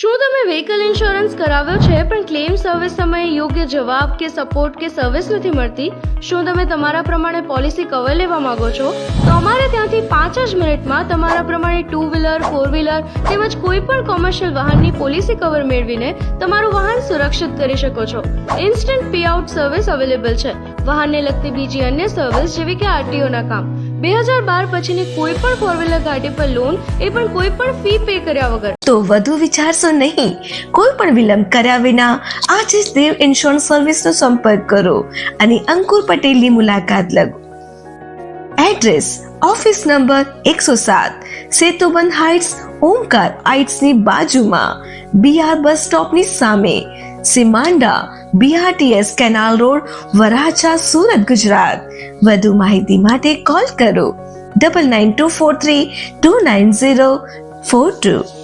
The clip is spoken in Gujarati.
શું તમે વ્હીકલ ઇન્સ્યોરન્સ કરાવ્યો છે પણ ક્લેમ સર્વિસ સમયે યોગ્ય જવાબ કે સપોર્ટ કે સર્વિસ નથી મળતી? શું તમે તમારા પ્રમાણે પોલિસી કવર લેવા માંગો છો? તો અમારે ત્યાંથી 5 જ મિનિટમાં તમારા પ્રમાણે 2 વ્હીલર 4 વ્હીલર તેમજ કોઈ પણ કોમર્શિયલ વાહનની પોલિસી કવર મેળવીને તમારું વાહન સુરક્ષિત કરી શકો છો. Instant pay out service available છે. વાહનને લગતી બીજી અન્ય સર્વિસ જેવી કે આરટીઓના કામ, 2012 પછીની કોઈ પણ 4 વ્હીલર ગાડી પર લોન એ પણ કોઈ પણ ફી પે કર્યા વગર. તો વધુ વિચારશો નહીં, કોઈ પણ વિલંબ કર્યા વિના આજે જ દેવ ઇન્સ્યોરન્સ સર્વિસનો સંપર્ક કરો અને અંકુર પટેલની મુલાકાત લો. Address office number 107, Setubandh heights, Omkar હાઇટ્સની બાજુમાં, BR બસ સ્ટોપની સામે, Simada, BRTS canal road, Varachha, Surat, Gujarat. વધુ માહિતી માટે કોલ કરો 9924329042.